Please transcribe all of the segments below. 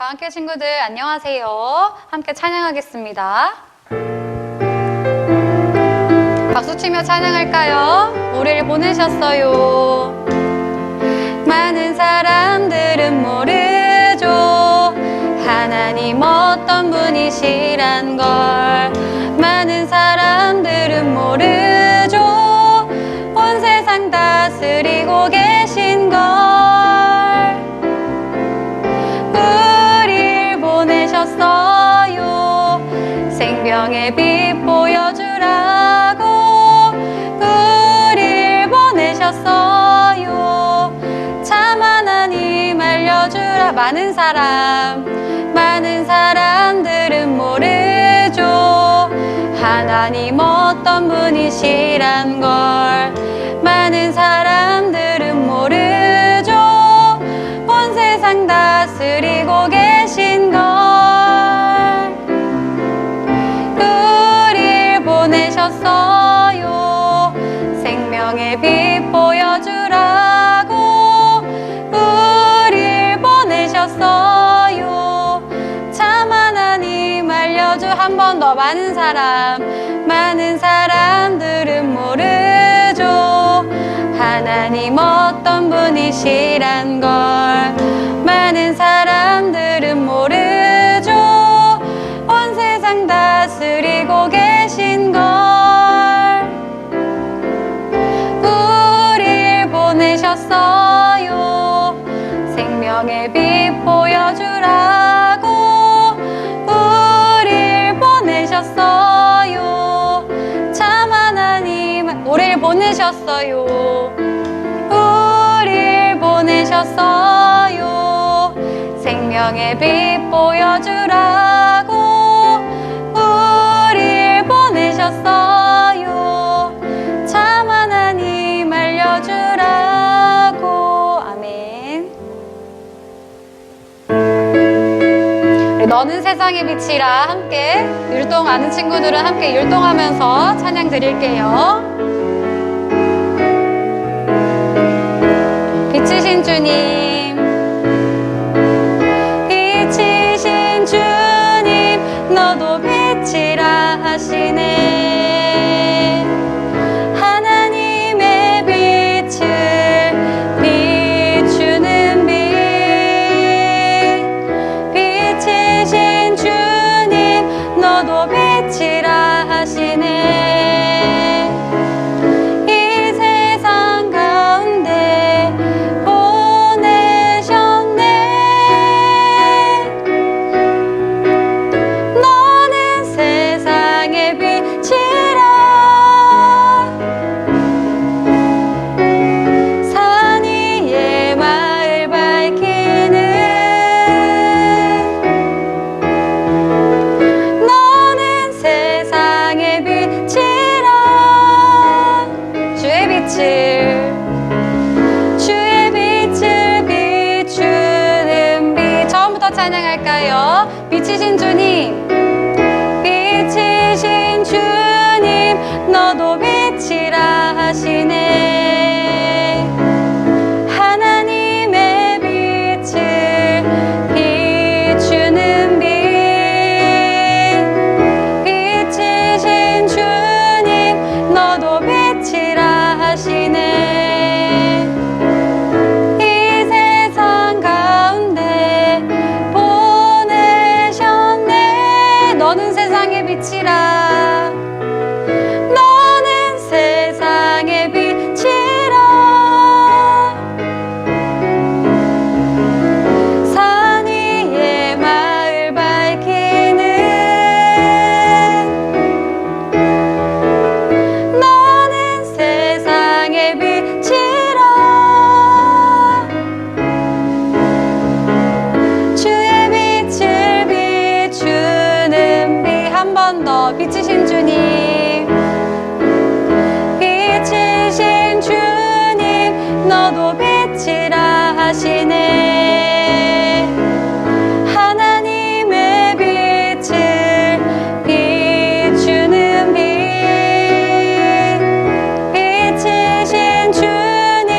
과학교 친구들 안녕하세요. 함께 찬양하겠습니다. 박수치며 찬양할까요? 우리를 보내셨어요. 많은 사람들은 모르죠. 하나님 어떤 분이시란 걸. 많은 사람들은 모르죠. 온 세상 다스리고 계신 걸. 우릴 보내셨어요. 생명의 빛 보여주라고. 우릴 보내셨어요. 참 하나님 알려주라. 많은 사람들은 모르죠. 하나님 어떤 분이시란 걸. 많은 사람들은 모르죠. 온 세상 다스리고 계신 걸. 우릴 보내셨어요. 생명의 빛 보여주라고. 우릴 보내셨어요. 참 하나님 알려주. 한 번 더. 많은 사람들은 모르죠. 하나님 어떤 분이시란 걸. 많은 사람들은 모르죠. 온 세상 다스리고 계신 걸. 우릴 보내셨어요. 생명의 빛 보여주라고. 우릴 보내셨어요. 참 하나님 우릴 보내셨어요. 우릴 보내셨어요. 생명의 빛 보여주라고. 우릴 보내셨어요. 참 하나님 알려주라고. 아멘. 너는 세상의 빛이라 함께 율동하는 친구들은 함께 율동하면서 찬양 드릴게요. 빛이신 주님, 빛이신 주님, 너도 빛이라 하시네. 하나님의 빛을 비추는 빛. 빛이신 주님, 너도 빛이라 하시네. 찬양할까요? 빛이신 주님, 빛이신 주님, 너도 빛이라 하시네. 하나님의 빛을 비추는 빛. 빛이신 주님, 너도 빛이라 하시네. 너는 세상의 빛이라. 너는 세상의 빛이라. 산 위에 마을 밝히는. 너는 세상의 빛이라. 주의 빛을 비추는 한 번 더. 빛이신 주님, 빛이신 주님, 너도 빛이라 하시네. 하나님의 빛을 비추는 빛. 빛이신 주님,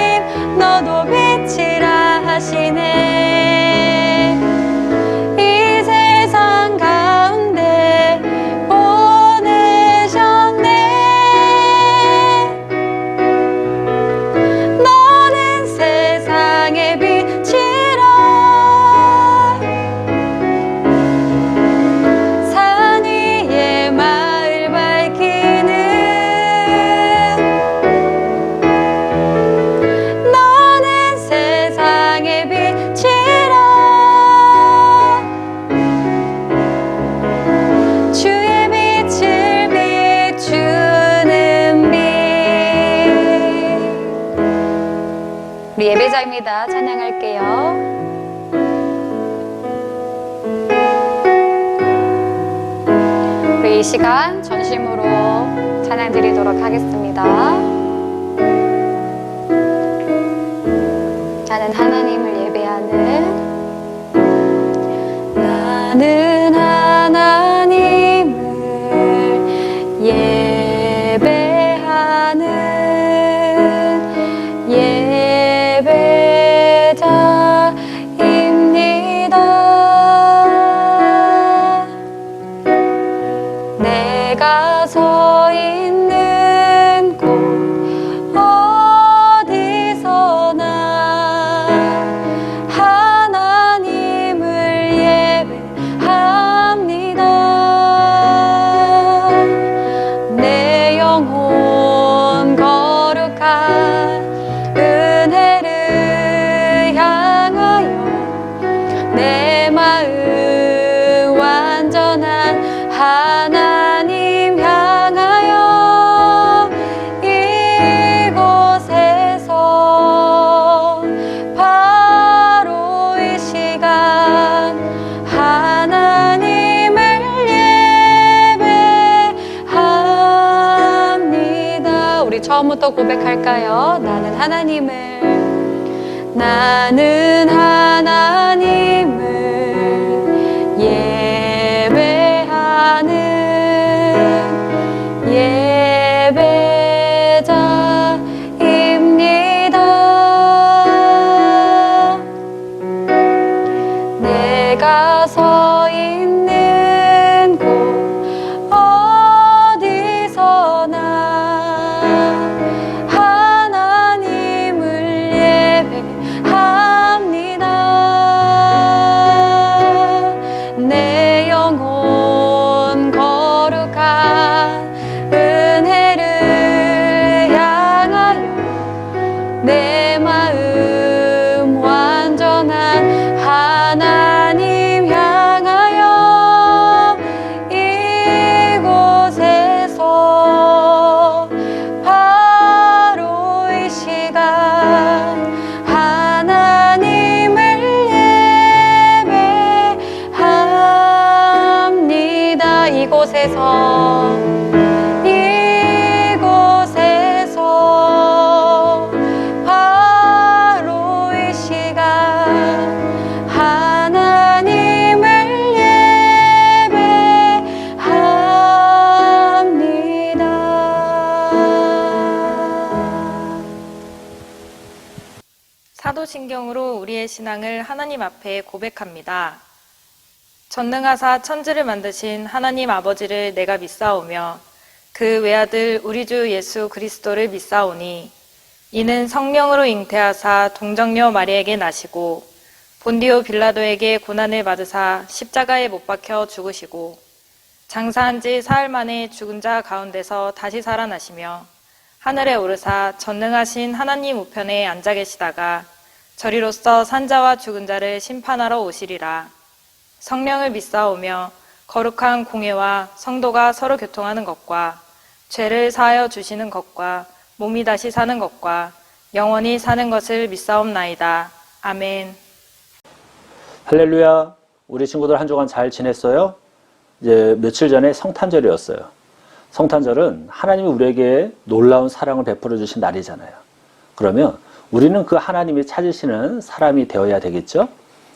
너도 빛이라 하시네. 이 우리 예배자입니다. 찬양할게요. 우리 이 시간 전심으로 찬양 드리도록 하겠습니다. 나는 하나님을 예배하는, 나는 하나님을 예배하는 예배자입니다. 내가 서 있는 곳 어디서나 하나님을 예배합니다. 내 영혼 거룩한 은혜를 향하여, 내 마음 완전한 하나님 향하여, 이곳에서 바로 이 시간 하나님을 예배합니다. 우리 처음부터 고백할까요? 나는 하나님을 예배하는 예배자입니다. 내가 서 있는 곳 어디서나 하나님을 예배합니다. 내 영혼 거룩한 은혜를 향하여, 내 마음 완전한 하나님 향하여, 이곳에서 바로 이 시간 하나님을 예배합니다. 이곳에서 바로 이 시간 하나님을 예배합니다. 사도신경으로 우리의 신앙을 하나님 앞에 고백합니다. 전능하사 천지를 만드신 하나님 아버지를 내가 믿사오며, 그 외아들 우리 주 예수 그리스도를 믿사오니, 이는 성령으로 잉태하사 동정녀 마리에게 나시고 본디오 빌라도에게 고난을 받으사 십자가에 못 박혀 죽으시고, 장사한 지 사흘 만에 죽은 자 가운데서 다시 살아나시며, 하늘에 오르사 전능하신 하나님 우편에 앉아 계시다가 저리로서 산자와 죽은 자를 심판하러 오시리라. 성령을 믿사오며 거룩한 공회와 성도가 서로 교통하는 것과 죄를 사하여 주시는 것과 몸이 다시 사는 것과 영원히 사는 것을 믿사옵나이다. 아멘. 할렐루야. 우리 친구들 한 주간 잘 지냈어요? 이제 며칠 전에 성탄절이었어요. 성탄절은 하나님이 우리에게 놀라운 사랑을 베풀어 주신 날이잖아요. 그러면 우리는 그 하나님이 찾으시는 사람이 되어야 되겠죠?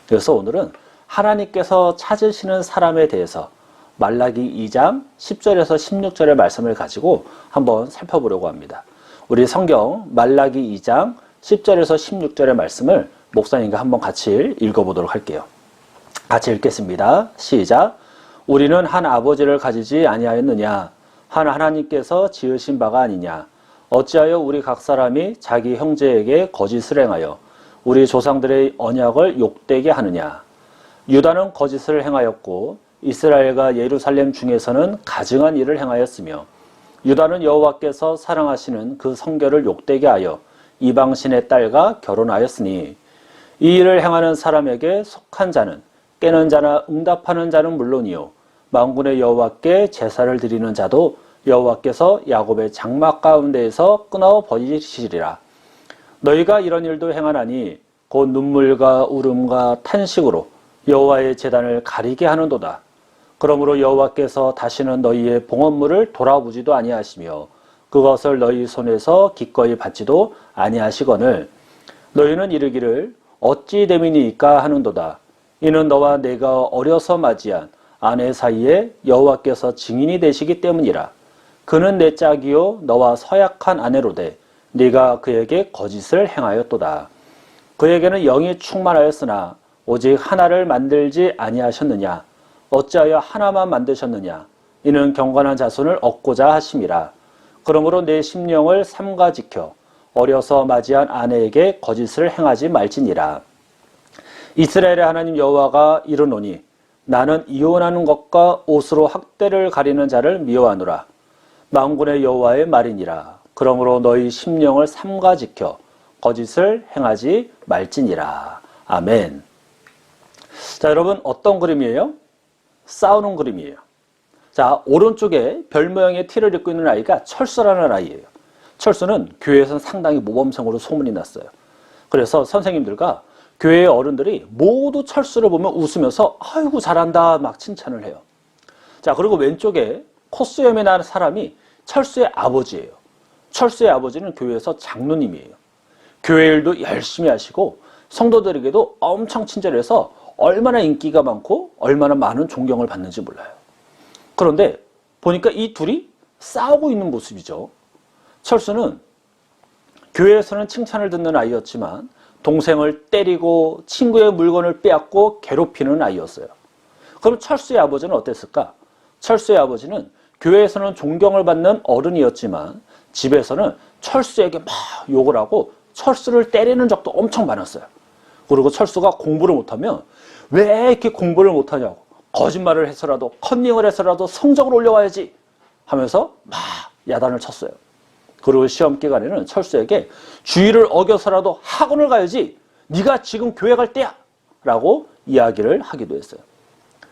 그래서 오늘은 하나님께서 찾으시는 사람에 대해서 말라기 2장 10절에서 16절의 말씀을 가지고 한번 살펴보려고 합니다. 우리 성경 말라기 2장 10절에서 16절의 말씀을 목사님과 한번 같이 읽어보도록 할게요. 같이 읽겠습니다. 시작. 우리는 한 아버지를 가지지 아니하였느냐? 한 하나님께서 지으신 바가 아니냐? 어찌하여 우리 각 사람이 자기 형제에게 거짓을 행하여 우리 조상들의 언약을 욕되게 하느냐? 유다는 거짓을 행하였고 이스라엘과 예루살렘 중에서는 가증한 일을 행하였으며, 유다는 여호와께서 사랑하시는 그 성결을 욕되게 하여 이방신의 딸과 결혼하였으니, 이 일을 행하는 사람에게 속한 자는 깨는 자나 응답하는 자는 물론이요 만군의 여호와께 제사를 드리는 자도 여호와께서 야곱의 장막 가운데에서 끊어 버리시리라. 너희가 이런 일도 행하나니 곧 눈물과 울음과 탄식으로 여호와의 제단을 가리게 하는도다. 그러므로 여호와께서 다시는 너희의 봉헌물을 돌아보지도 아니하시며 그것을 너희 손에서 기꺼이 받지도 아니하시거늘 너희는 이르기를 어찌 됨이니이까 하는도다. 이는 너와 내가 어려서 맞이한 아내 사이에 여호와께서 증인이 되시기 때문이라. 그는 내 짝이요 너와 서약한 아내로되 네가 그에게 거짓을 행하였도다. 그에게는 영이 충만하였으나 오직 하나를 만들지 아니하셨느냐. 어찌하여 하나만 만드셨느냐. 이는 경건한 자손을 얻고자 하심이라. 그러므로 내 심령을 삼가 지켜 어려서 맞이한 아내에게 거짓을 행하지 말지니라. 이스라엘의 하나님 여호와가 이르노니 나는 이혼하는 것과 옷으로 학대를 가리는 자를 미워하노라. 만군의 여호와의 말이니라. 그러므로 너희 심령을 삼가 지켜 거짓을 행하지 말지니라. 아멘. 자, 여러분 어떤 그림이에요? 싸우는 그림이에요. 자, 오른쪽에 별 모양의 티를 입고 있는 아이가 철수라는 아이예요. 철수는 교회에서는 상당히 모범생으로 소문이 났어요. 그래서 선생님들과 교회의 어른들이 모두 철수를 보면 웃으면서 아이고 잘한다 막 칭찬을 해요. 자, 그리고 왼쪽에 콧수염이 나는 사람이 철수의 아버지예요. 철수의 아버지는 교회에서 장로님이에요. 교회 일도 열심히 하시고 성도들에게도 엄청 친절해서 얼마나 인기가 많고 얼마나 많은 존경을 받는지 몰라요. 그런데 보니까 이 둘이 싸우고 있는 모습이죠. 철수는 교회에서는 칭찬을 듣는 아이였지만 동생을 때리고 친구의 물건을 빼앗고 괴롭히는 아이였어요. 그럼 철수의 아버지는 어땠을까? 철수의 아버지는 교회에서는 존경을 받는 어른이었지만 집에서는 철수에게 막 욕을 하고 철수를 때리는 적도 엄청 많았어요. 그리고 철수가 공부를 못하면 왜 이렇게 공부를 못하냐고 거짓말을 해서라도 컨닝을 해서라도 성적을 올려와야지 하면서 막 야단을 쳤어요. 그리고 시험 기간에는 철수에게 주의를 어겨서라도 학원을 가야지 네가 지금 교회 갈 때야 라고 이야기를 하기도 했어요.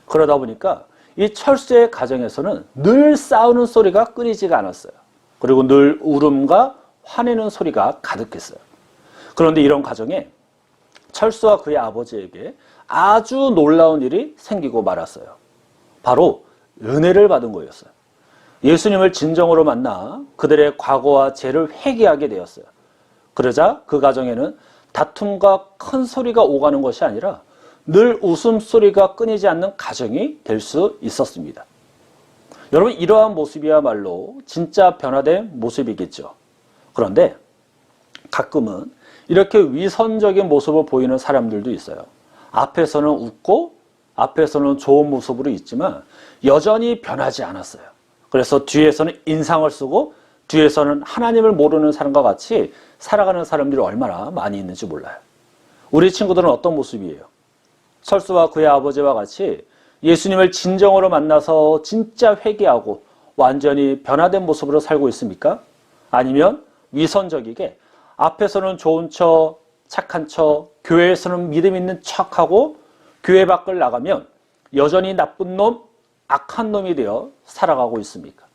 그러다 보니까 이 철수의 가정에서는 늘 싸우는 소리가 끊이지가 않았어요. 그리고 늘 울음과 화내는 소리가 가득했어요. 그런데 이런 가정에 철수와 그의 아버지에게 아주 놀라운 일이 생기고 말았어요. 바로 은혜를 받은 거였어요. 예수님을 진정으로 만나 그들의 과거와 죄를 회개하게 되었어요. 그러자 그 가정에는 다툼과 큰 소리가 오가는 것이 아니라 늘 웃음소리가 끊이지 않는 가정이 될 수 있었습니다. 여러분, 이러한 모습이야말로 진짜 변화된 모습이겠죠. 그런데 가끔은 이렇게 위선적인 모습을 보이는 사람들도 있어요. 앞에서는 웃고 앞에서는 좋은 모습으로 있지만 여전히 변하지 않았어요. 그래서 뒤에서는 인상을 쓰고 뒤에서는 하나님을 모르는 사람과 같이 살아가는 사람들이 얼마나 많이 있는지 몰라요. 우리 친구들은 어떤 모습이에요? 철수와 그의 아버지와 같이 예수님을 진정으로 만나서 진짜 회개하고 완전히 변화된 모습으로 살고 있습니까? 아니면 위선적이게 앞에서는 좋은 척, 착한 척, 교회에서는 믿음 있는 척하고 교회 밖을 나가면 여전히 나쁜 놈, 악한 놈이 되어 살아가고 있습니까?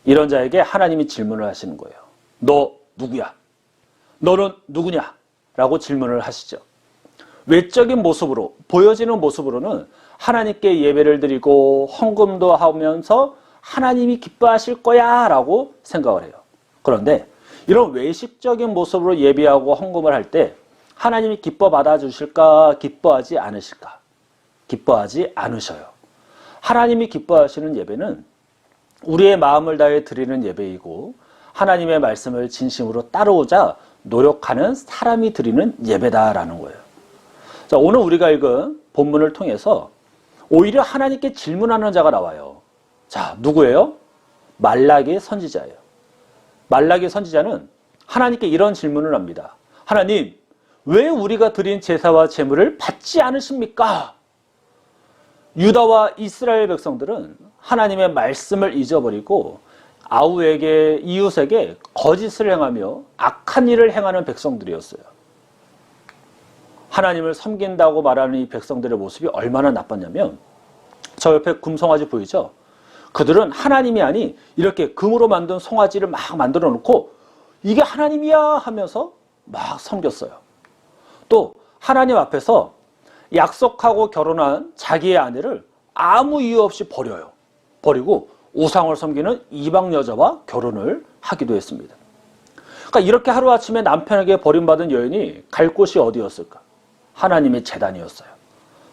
이런 자에게 하나님이 질문을 하시는 거예요. 너 누구야? 너는 누구냐? 라고 질문을 하시죠. 외적인 모습으로, 보여지는 모습으로는 하나님께 예배를 드리고 헌금도 하면서 하나님이 기뻐하실 거야 라고 생각을 해요. 그런데 이런 외식적인 모습으로 예배하고 헌금을 할 때 하나님이 기뻐 받아주실까? 기뻐하지 않으실까? 기뻐하지 않으셔요. 하나님이 기뻐하시는 예배는 우리의 마음을 다해 드리는 예배이고 하나님의 말씀을 진심으로 따르고자 노력하는 사람이 드리는 예배다라는 거예요. 자, 오늘 우리가 읽은 본문을 통해서 오히려 하나님께 질문하는 자가 나와요. 자, 누구예요? 말라기 선지자예요. 말라기 선지자는 하나님께 이런 질문을 합니다. 하나님, 왜 우리가 드린 제사와 제물을 받지 않으십니까? 유다와 이스라엘 백성들은 하나님의 말씀을 잊어버리고 아우에게, 이웃에게 거짓을 행하며 악한 일을 행하는 백성들이었어요. 하나님을 섬긴다고 말하는 이 백성들의 모습이 얼마나 나빴냐면 저 옆에 금송아지 보이죠? 그들은 하나님이 아닌 이렇게 금으로 만든 송아지를 막 만들어 놓고 이게 하나님이야 하면서 막 섬겼어요. 또 하나님 앞에서 약속하고 결혼한 자기의 아내를 아무 이유 없이 버려요. 버리고 우상을 섬기는 이방 여자와 결혼을 하기도 했습니다. 그러니까 이렇게 하루아침에 남편에게 버림받은 여인이 갈 곳이 어디였을까? 하나님의 제단이었어요.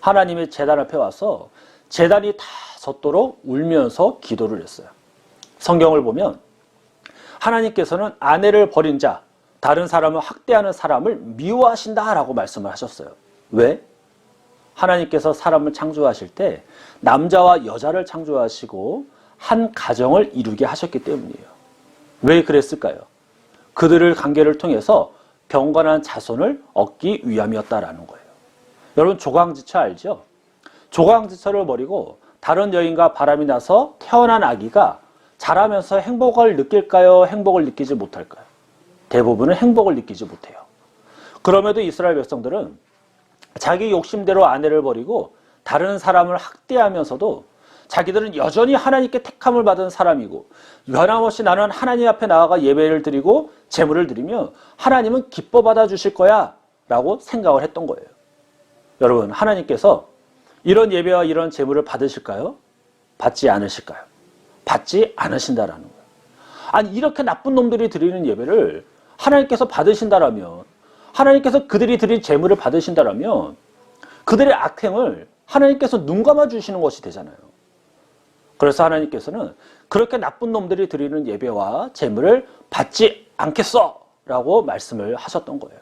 하나님의 제단 앞에 와서 제단이 다 젖도록 울면서 기도를 했어요. 성경을 보면 하나님께서는 아내를 버린 자, 다른 사람을 학대하는 사람을 미워하신다라고 말씀을 하셨어요. 왜? 하나님께서 사람을 창조하실 때 남자와 여자를 창조하시고 한 가정을 이루게 하셨기 때문이에요. 왜 그랬을까요? 그들을 관계를 통해서 경건한 자손을 얻기 위함이었다라는 거예요. 여러분 조광지처 알죠? 조광지처를 버리고 다른 여인과 바람이 나서 태어난 아기가 자라면서 행복을 느낄까요? 행복을 느끼지 못할까요? 대부분은 행복을 느끼지 못해요. 그럼에도 이스라엘 백성들은 자기 욕심대로 아내를 버리고 다른 사람을 학대하면서도 자기들은 여전히 하나님께 택함을 받은 사람이고 변함없이 나는 하나님 앞에 나아가 예배를 드리고 제물을 드리며 하나님은 기뻐 받아주실 거야 라고 생각을 했던 거예요. 여러분 하나님께서 이런 예배와 이런 제물을 받으실까요? 받지 않으실까요? 받지 않으신다라는 거예요. 아니 이렇게 나쁜 놈들이 드리는 예배를 하나님께서 받으신다라면 하나님께서 그들이 드린 제물을 받으신다라면 그들의 악행을 하나님께서 눈 감아 주시는 것이 되잖아요. 그래서 하나님께서는 그렇게 나쁜 놈들이 드리는 예배와 제물을 받지 않겠어 라고 말씀을 하셨던 거예요.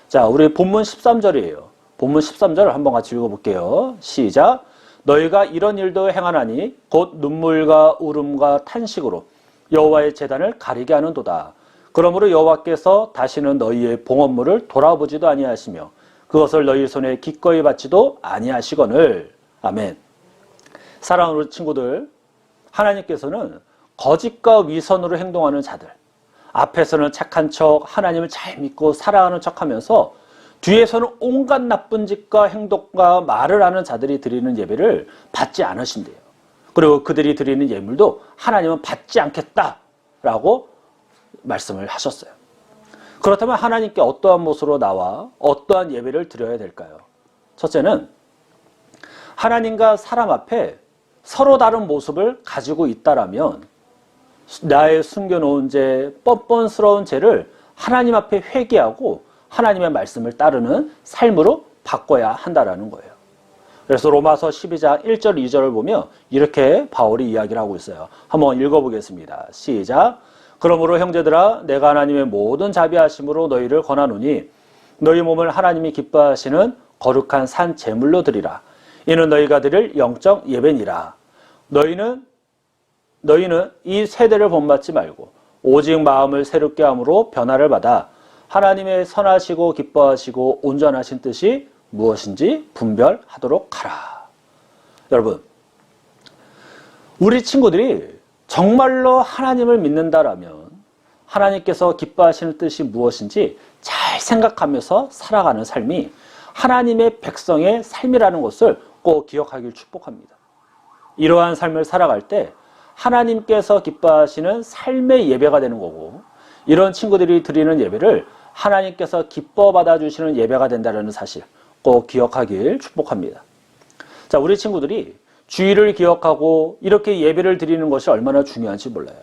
자, 우리 본문 13절이에요. 본문 13절을 한번 같이 읽어볼게요. 시작. 너희가 이런 일도 행하나니 곧 눈물과 울음과 탄식으로 여호와의 제단을 가리게 하는도다. 그러므로 여호와께서 다시는 너희의 봉헌물을 돌아보지도 아니하시며 그것을 너희 손에 기꺼이 받지도 아니하시거늘. 아멘. 사랑하는 친구들, 하나님께서는 거짓과 위선으로 행동하는 자들, 앞에서는 착한 척 하나님을 잘 믿고 사랑하는 척하면서 뒤에서는 온갖 나쁜 짓과 행동과 말을 하는 자들이 드리는 예배를 받지 않으신대요. 그리고 그들이 드리는 예물도 하나님은 받지 않겠다라고 말씀을 하셨어요. 그렇다면 하나님께 어떠한 모습으로 나와 어떠한 예배를 드려야 될까요? 첫째는 하나님과 사람 앞에 서로 다른 모습을 가지고 있다라면 나의 숨겨놓은 죄, 뻔뻔스러운 죄를 하나님 앞에 회개하고 하나님의 말씀을 따르는 삶으로 바꿔야 한다라는 거예요. 그래서 로마서 12장 1절 2절을 보면 이렇게 바울이 이야기를 하고 있어요. 한번 읽어보겠습니다. 시작. 그러므로 형제들아 내가 하나님의 모든 자비하심으로 너희를 권하노니 너희 몸을 하나님이 기뻐하시는 거룩한 산 제물로 드리라. 이는 너희가 드릴 영적 예배니라. 너희는 이 세대를 본받지 말고 오직 마음을 새롭게 함으로 변화를 받아 하나님의 선하시고 기뻐하시고 온전하신 뜻이 무엇인지 분별하도록 하라. 여러분, 우리 친구들이 정말로 하나님을 믿는다라면 하나님께서 기뻐하시는 뜻이 무엇인지 잘 생각하면서 살아가는 삶이 하나님의 백성의 삶이라는 것을 꼭 기억하길 축복합니다. 이러한 삶을 살아갈 때 하나님께서 기뻐하시는 삶의 예배가 되는 거고 이런 친구들이 드리는 예배를 하나님께서 기뻐 받아주시는 예배가 된다는 사실 꼭 기억하길 축복합니다. 자, 우리 친구들이 주일을 기억하고 이렇게 예배를 드리는 것이 얼마나 중요한지 몰라요.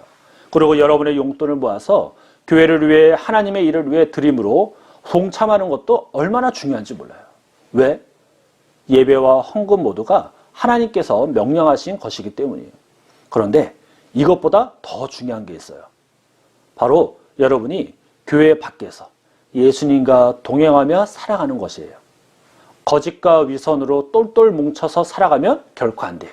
그리고 여러분의 용돈을 모아서 교회를 위해 하나님의 일을 위해 드림으로 동참하는 것도 얼마나 중요한지 몰라요. 왜? 예배와 헌금 모두가 하나님께서 명령하신 것이기 때문이에요. 그런데 이것보다 더 중요한 게 있어요. 바로 여러분이 교회 밖에서 예수님과 동행하며 살아가는 것이에요. 거짓과 위선으로 똘똘 뭉쳐서 살아가면 결코 안 돼요.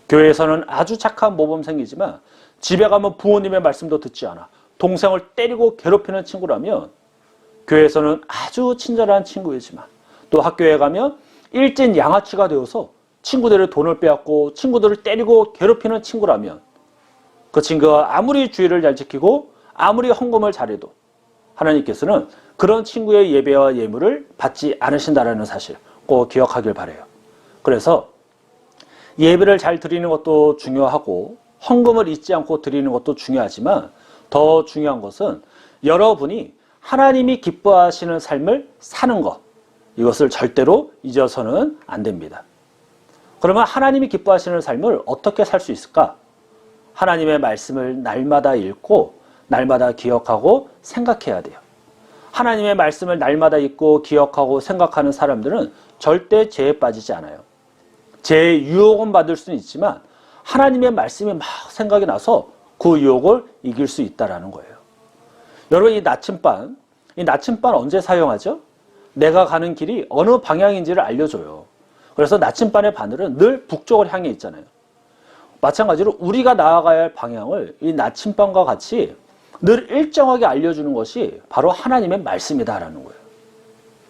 교회에서는 아주 착한 모범생이지만 집에 가면 부모님의 말씀도 듣지 않아 동생을 때리고 괴롭히는 친구라면 교회에서는 아주 친절한 친구이지만 또 학교에 가면 일진 양아치가 되어서 친구들의 돈을 빼앗고 친구들을 때리고 괴롭히는 친구라면 그 친구가 아무리 주의를 잘 지키고 아무리 헌금을 잘해도 하나님께서는 그런 친구의 예배와 예물을 받지 않으신다는 사실 꼭 기억하길 바라요. 그래서 예배를 잘 드리는 것도 중요하고 헌금을 잊지 않고 드리는 것도 중요하지만 더 중요한 것은 여러분이 하나님이 기뻐하시는 삶을 사는 것, 이것을 절대로 잊어서는 안 됩니다. 그러면 하나님이 기뻐하시는 삶을 어떻게 살 수 있을까? 하나님의 말씀을 날마다 읽고 날마다 기억하고 생각해야 돼요. 하나님의 말씀을 날마다 읽고 기억하고 생각하는 사람들은 절대 죄에 빠지지 않아요. 죄의 유혹은 받을 수는 있지만 하나님의 말씀이 막 생각이 나서 그 유혹을 이길 수 있다는 거예요. 여러분, 이 나침반 언제 사용하죠? 내가 가는 길이 어느 방향인지를 알려줘요. 그래서 나침반의 바늘은 늘 북쪽을 향해 있잖아요. 마찬가지로 우리가 나아가야 할 방향을 이 나침반과 같이 늘 일정하게 알려주는 것이 바로 하나님의 말씀이다라는 거예요.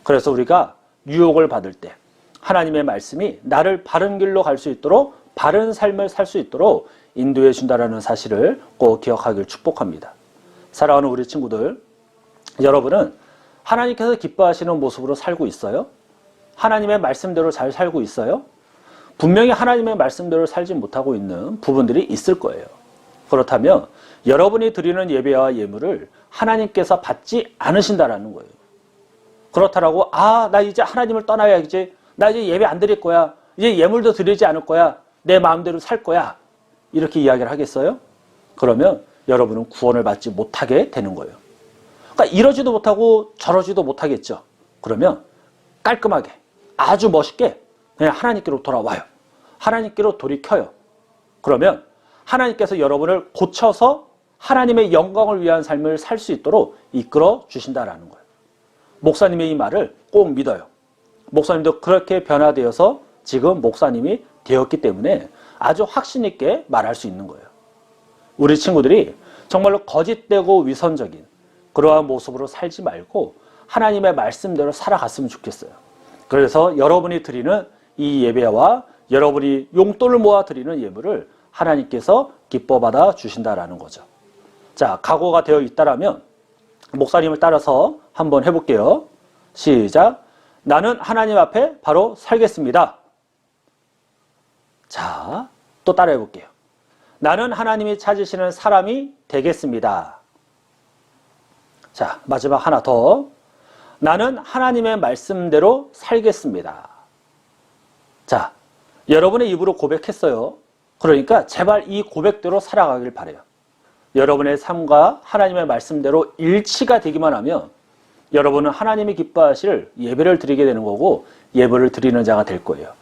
그래서 우리가 유혹을 받을 때 하나님의 말씀이 나를 바른 길로 갈 수 있도록, 바른 삶을 살 수 있도록 인도해 준다라는 사실을 꼭 기억하길 축복합니다. 사랑하는 우리 친구들, 여러분은 하나님께서 기뻐하시는 모습으로 살고 있어요? 하나님의 말씀대로 잘 살고 있어요? 분명히 하나님의 말씀대로 살지 못하고 있는 부분들이 있을 거예요. 그렇다면 여러분이 드리는 예배와 예물을 하나님께서 받지 않으신다라는 거예요. 그렇다라고 나 이제 하나님을 떠나야지, 나 이제 예배 안 드릴 거야, 이제 예물도 드리지 않을 거야, 내 마음대로 살 거야, 이렇게 이야기를 하겠어요? 그러면 여러분은 구원을 받지 못하게 되는 거예요. 그러니까 이러지도 못하고 저러지도 못하겠죠. 그러면 깔끔하게, 아주 멋있게 그냥 하나님께로 돌아와요. 하나님께로 돌이켜요. 그러면 하나님께서 여러분을 고쳐서 하나님의 영광을 위한 삶을 살 수 있도록 이끌어 주신다라는 거예요. 목사님의 이 말을 꼭 믿어요. 목사님도 그렇게 변화되어서 지금 목사님이 되었기 때문에 아주 확신 있게 말할 수 있는 거예요. 우리 친구들이 정말로 거짓되고 위선적인 그러한 모습으로 살지 말고 하나님의 말씀대로 살아갔으면 좋겠어요. 그래서 여러분이 드리는 이 예배와 여러분이 용돈을 모아 드리는 예물을 하나님께서 기뻐받아 주신다라는 거죠. 자, 각오가 되어 있다라면 목사님을 따라서 한번 해볼게요. 시작. 나는 하나님 앞에 바로 살겠습니다. 자, 또 따라 해볼게요. 나는 하나님이 찾으시는 사람이 되겠습니다. 자, 마지막 하나 더. 나는 하나님의 말씀대로 살겠습니다. 자, 여러분의 입으로 고백했어요. 그러니까 제발 이 고백대로 살아가길 바라요. 여러분의 삶과 하나님의 말씀대로 일치가 되기만 하면 여러분은 하나님이 기뻐하실 예배를 드리게 되는 거고 예배를 드리는 자가 될 거예요.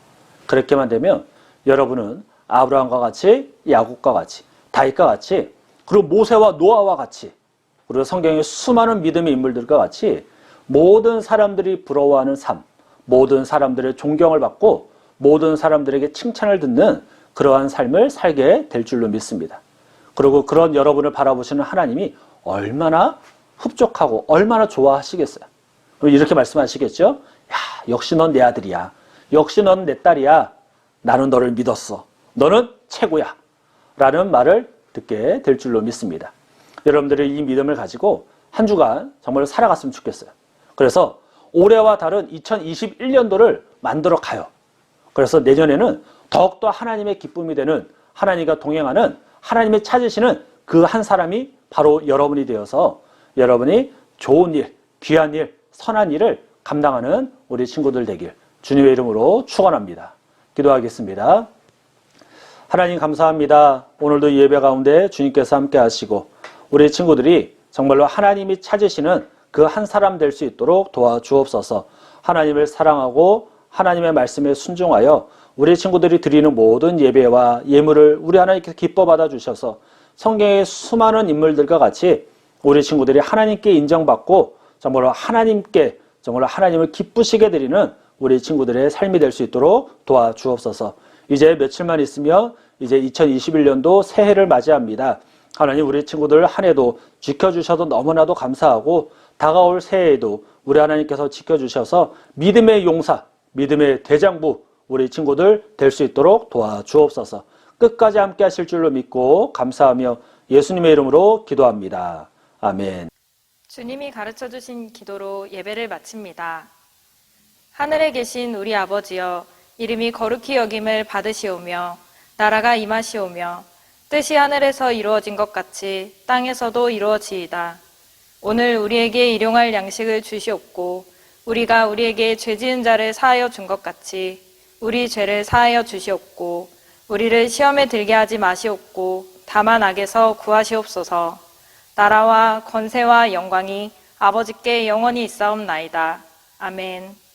그렇게만 되면 여러분은 아브라함과 같이, 야곱과 같이, 다윗과 같이, 그리고 모세와 노아와 같이, 그리고 성경의 수많은 믿음의 인물들과 같이 모든 사람들이 부러워하는 삶, 모든 사람들의 존경을 받고 모든 사람들에게 칭찬을 듣는 그러한 삶을 살게 될 줄로 믿습니다. 그리고 그런 여러분을 바라보시는 하나님이 얼마나 흡족하고 얼마나 좋아하시겠어요. 이렇게 말씀하시겠죠? 야, 역시 넌 내 아들이야. 역시 넌 내 딸이야. 나는 너를 믿었어. 너는 최고야. 라는 말을 듣게 될 줄로 믿습니다. 여러분들의 이 믿음을 가지고 한 주간 정말 살아갔으면 좋겠어요. 그래서 올해와 다른 2021년도를 만들어 가요. 그래서 내년에는 더욱더 하나님의 기쁨이 되는, 하나님과 동행하는, 하나님이 찾으시는 그 한 사람이 바로 여러분이 되어서 여러분이 좋은 일, 귀한 일, 선한 일을 감당하는 우리 친구들 되길 주님의 이름으로 축원합니다. 기도하겠습니다. 하나님 감사합니다. 오늘도 예배 가운데 주님께서 함께 하시고 우리 친구들이 정말로 하나님이 찾으시는 그 한 사람 될 수 있도록 도와주옵소서. 하나님을 사랑하고 하나님의 말씀에 순종하여 우리 친구들이 드리는 모든 예배와 예물을 우리 하나님께서 기뻐 받아 주셔서 성경의 수많은 인물들과 같이 우리 친구들이 하나님께 인정받고 정말로 하나님께 정말로 하나님을 기쁘시게 드리는 우리 친구들의 삶이 될 수 있도록 도와주옵소서. 이제 며칠만 있으면 이제 2021년도 새해를 맞이합니다. 하나님 우리 친구들 한 해도 지켜주셔도 너무나도 감사하고 다가올 새해에도 우리 하나님께서 지켜주셔서 믿음의 용사, 믿음의 대장부 우리 친구들 될 수 있도록 도와주옵소서. 끝까지 함께 하실 줄로 믿고 감사하며 예수님의 이름으로 기도합니다. 아멘. 주님이 가르쳐 주신 기도로 예배를 마칩니다. 하늘에 계신 우리 아버지여, 이름이 거룩히 여김을 받으시오며 나라가 임하시오며 뜻이 하늘에서 이루어진 것 같이 땅에서도 이루어지이다. 오늘 우리에게 일용할 양식을 주시옵고 우리가 우리에게 죄 지은 자를 사하여 준 것 같이 우리 죄를 사하여 주시옵고 우리를 시험에 들게 하지 마시옵고 다만 악에서 구하시옵소서. 나라와 권세와 영광이 아버지께 영원히 있사옵나이다. 아멘.